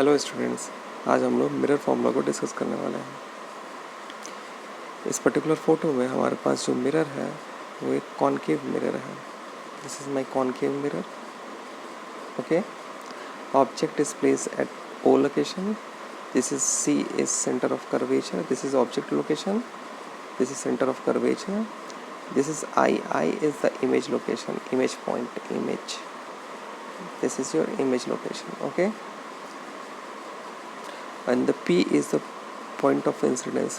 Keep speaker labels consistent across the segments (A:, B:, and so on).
A: Hello students, आज हम लोग मिरर फॉर्मूला को डिस्कस करने वाले हैं। इस पर्टिकुलर फोटो में हमारे पास जो मिरर है वो एक कॉनकेव मिरर है। This is my concave mirror. Okay, object is place at O location. This is C is centre of curvature. This is object location. This is centre of curvature. This is I is the image location, image point, image. This is your image location, okay? And the P is the point of incidence,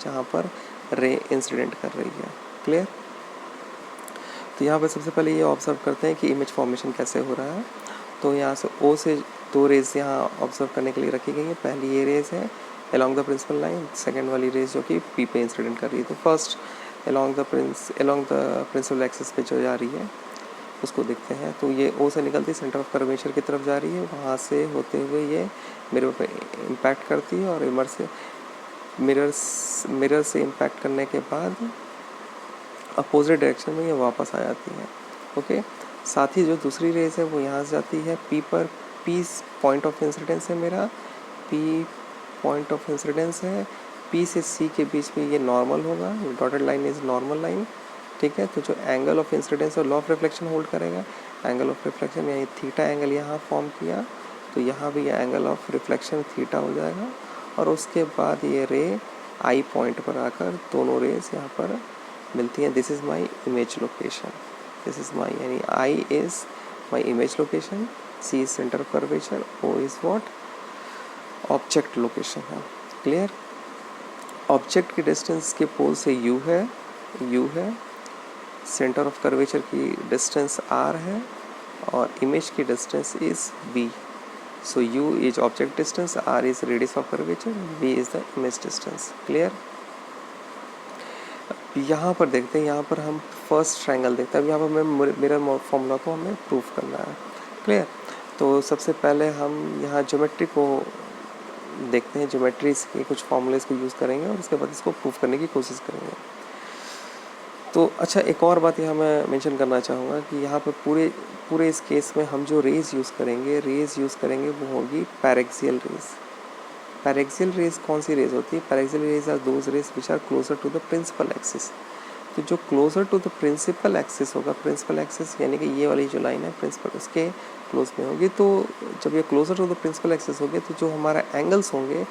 A: जहाँ पर ray incident कर रही है। Clear? तो यहाँ पर सबसे पहले ये ऑब्जर्व करते हैं कि इमेज फॉर्मेशन कैसे हो रहा है। तो यहाँ से O से दो रेज यहाँ ऑब्जर्व करने के लिए रखी गई है। पहली ये रेज है along the principal line, second वाली रेज जो कि P पे इंसिडेंट कर रही है। तो first along the principal axis पे जो जा रही है उसको देखते हैं। तो ये O से निकलती सेंटर ऑफ कर्वेचर की तरफ जा रही है, वहाँ से होते हुए ये मिरर पे इम्पैक्ट करती है और मिरर से इम्पैक्ट करने के बाद अपोजिट डायरेक्शन में ये वापस आ जाती है। ओके, साथ ही जो दूसरी रेज है वो यहाँ से जाती है P पर। P पॉइंट ऑफ इंसिडेंस है मेरा, P पॉइंट ऑफ इंसिडेंस है। P से C के बीच में ये नॉर्मल होगा, dotted line is normal line. ठीक है, तो जो एंगल ऑफ इंसिडेंस और लॉ ऑफ रिफ्लेक्शन होल्ड करेगा, एंगल ऑफ रिफ्लेक्शन यानी थीटा एंगल यहाँ फॉर्म किया, तो यहाँ भी एंगल ऑफ रिफ्लेक्शन थीटा हो जाएगा। और उसके बाद ये रे आई पॉइंट पर आकर दोनों रेज यहाँ पर मिलती हैं। This is my image location. This is my यानी I is my image location, C is centre of curvature, O is what object location है। क्लियर? ऑब्जेक्ट की डिस्टेंस के पोल से यू है, सेंटर ऑफ कर्वेचर की distance r है और image की distance is v. So u is object distance, r is radius of curvature, v is the image distance. Clear? यहाँ पर देखते हैं, यहाँ पर हम फर्स्ट ट्रायंगल देखते हैं। अब यहाँ पर मैं मिरर फॉर्मूला को हमें प्रूफ करना है। क्लियर? तो सबसे पहले हम यहाँ ज्योमेट्री को देखते हैं, ज्योमेट्रीज के कुछ फॉर्मूलेस को यूज़ करेंगे और उसके बाद इसको प्रूफ करने की कोशिश करेंगे। तो अच्छा, एक और बात यहाँ मैं मेंशन करना चाहूँगा कि यहाँ पर पूरे इस केस में हम जो रेज यूज़ करेंगे वो होगी पैरेक्सियल रेज। पैरेक्सियल रेज कौन सी रेज होती है? Paraxial rays are those rays which are closer to the principal axis. तो जो closer to the principal axis होगा, प्रिंसिपल एक्सिस यानी कि ये वाली जो लाइन है प्रिंसिपल, उसके क्लोज में होगी। तो जब ये closer to the principal axis होगी तो जो हमारा एंगल्स होंगे,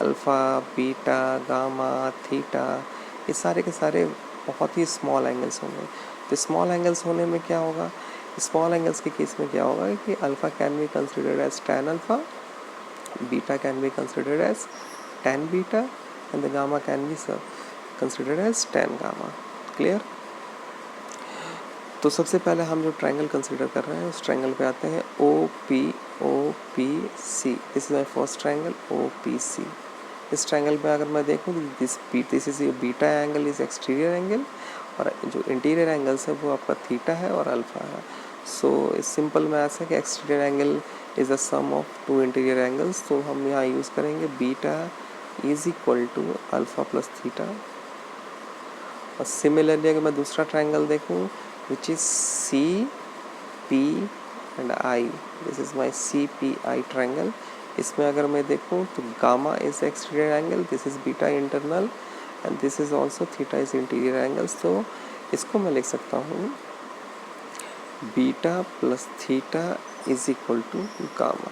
A: अल्फ़ा, बीटा, गामा, थीटा, ये सारे के सारे बहुत ही स्मॉल एंगल्स होंगे। तो स्मॉल एंगल्स होने में क्या होगा, स्मॉल एंगल्स के केस में क्या होगा कि alpha can be considered as tan alpha, beta can be considered as tan beta and the gamma can be considered as tan gamma. Clear? तो सबसे पहले हम जो ट्रायंगल कंसिडर कर रहे हैं उस ट्रायंगल पे आते हैं, OPC। This is my first triangle OPC। इस ट्रायंगल पे अगर मैं देखूँ this is beta angle is exterior angle और जो इंटीरियर एंगल्स है वो आपका थीटा है और अल्फा है। सो सिंपल मैथ्स है कि exterior angle is the sum of two interior angles. तो हम यहाँ यूज़ करेंगे beta is equal to alpha plus theta. और सिमिलरली अगर मैं दूसरा ट्रायंगल देखूँ which is CP and I, this is my CPI triangle. इसमें अगर मैं देखूँ तो gamma is exterior angle, this is beta internal and this is also theta is interior angles. तो इसको मैं लिख सकता हूँ beta plus theta is equal to gamma.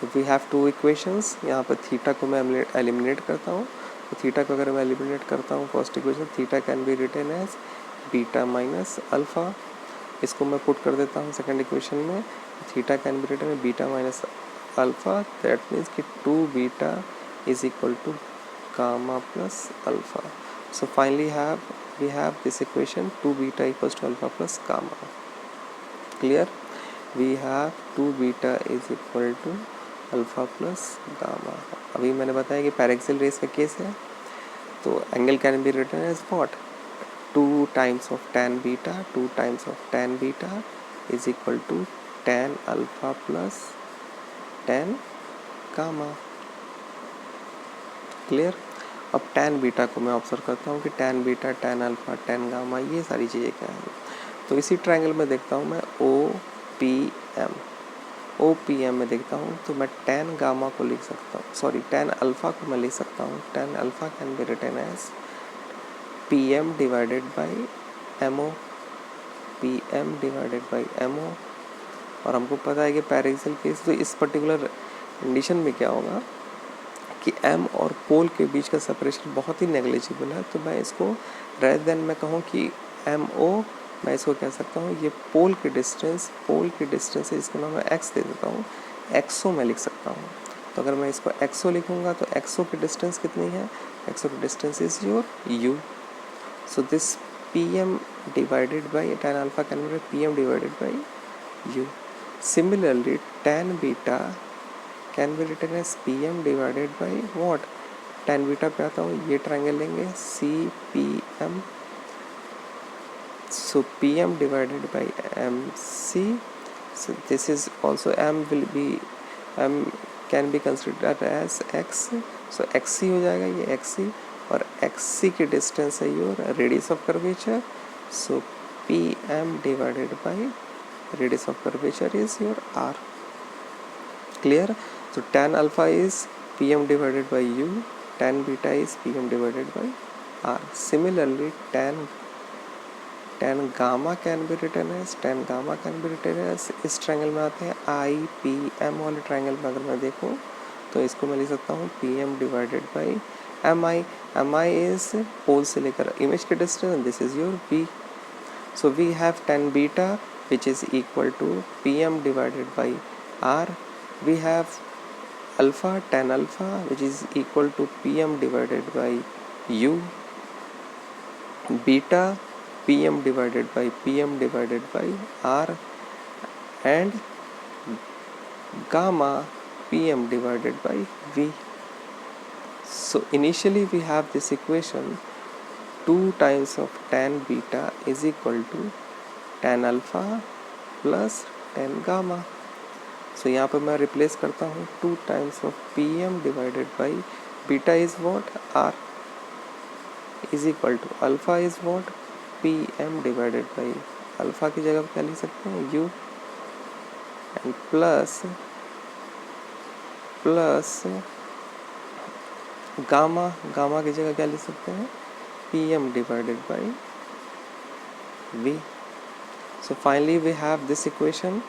A: So we have two equations. यहाँ पर थीटा को मैं एलिमिनेट करता हूँ। तो थीटा को अगर मैं एलिमिनेट करता हूँ first equation, theta can be written as beta minus alpha. इसको मैं पुट कर देता हूँ सेकेंड इक्वेशन में, theta can be written as beta minus alpha. That means कि 2 beta is equal to gamma plus alpha. So finally we have this equation 2 beta equals to alpha plus gamma. Clear? We have 2 beta is equal to alpha plus gamma. अभी मैंने बताया कि paraxial race का case है, तो angle can be written as what, 2 times of tan beta, 2 times of tan beta is equal to tan alpha plus tan gamma. Clear? अब tan beta को मैं ऑब्जर्व करता हूँ कि tan beta, tan alpha, tan gamma, ये सारी चीज़ें क्या हैं। तो इसी ट्रायंगल में देखता हूँ मैं OPI M, O P M में देखता हूँ तो मैं टेन गामा को लिख सकता हूँ, सॉरी टेन अल्फ़ा को मैं लिख सकता हूँ. Tan alpha can be written as P M divided by M O, P M divided by M O. और हमको पता है कि पैरेक्सियल केस, तो इस पर्टिकुलर कंडीशन में क्या होगा कि एम और पोल के बीच का सेपरेशन बहुत ही नेग्लिजिबल है. तो मैं इसको रेदर देन मैं कहूँ कि एम ओ, मैं इसको कह सकता हूँ ये पोल की डिस्टेंस है, इसका नाम मैं एक्स दे देता हूँ. एक्सो मैं लिख सकता हूँ. तो अगर मैं इसको एक्सो लिखूँगा तो एक्सो की डिस्टेंस कितनी है, एक्सो की distance is your u. So this P M divided by tan alpha can be P M divided by u. Similarly, tan beta can be written as pm divided by what? tan beta पे आता हूँ, ये triangle लेंगे C P M. So pm divided by mc. So this is also m can be considered as x. So xc हो जाएगा, ये xc, और xc की डिस्टेंस है your radius of curvature. So pm divided by radius of curvature is your r. Clear? So tan alpha is pm divided by u, tan beta is pm divided by r. Similarly, tan gamma can be written as इस triangle में आते हैं I P M वाले triangle में. अगर मैं देखूं तो इसको मैं लिख सकता हूँ P M divided by M I. M I is pole से लेकर इमेज के distance, this is your v. So we have tan beta which is equal to pm divided by r. We have alpha, tan alpha which is equal to pm divided by u. Beta pm divided by r. And gamma pm divided by v. So initially we have this equation 2 times of tan beta is equal to tan alpha plus tan gamma. So यहाँ पर मैं replace करता हूँ 2 times of pm divided by beta is what, r, is equal to alpha is what, pm divided by alpha की जगह क्या लिख सकते हैं u, and plus गामा की जगह क्या लिख सकते हैं pm divided by v. So finally we have this equation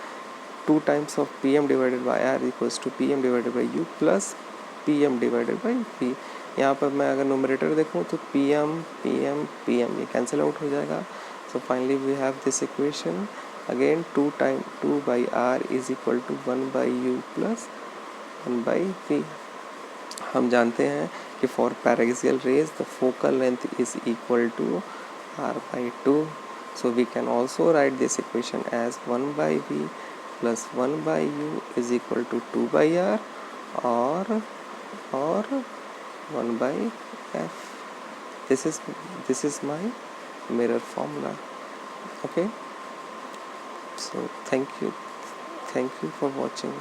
A: 2 times of pm divided by r equals to pm divided by u plus pm divided by v. यहाँ पर मैं अगर नोमरेटर देखूँ तो pm ये कैंसिल आउट हो जाएगा. So finally we have this equation again 2 by r is equal to 1 by u plus 1 by v. हम जानते हैं कि for paraxial rays the focal length is equal to r by 2. So we can also write this equation as 1 by v plus 1 by u is equal to 2 by r or 1 by f. This is my mirror formula. Okay. So thank you for watching.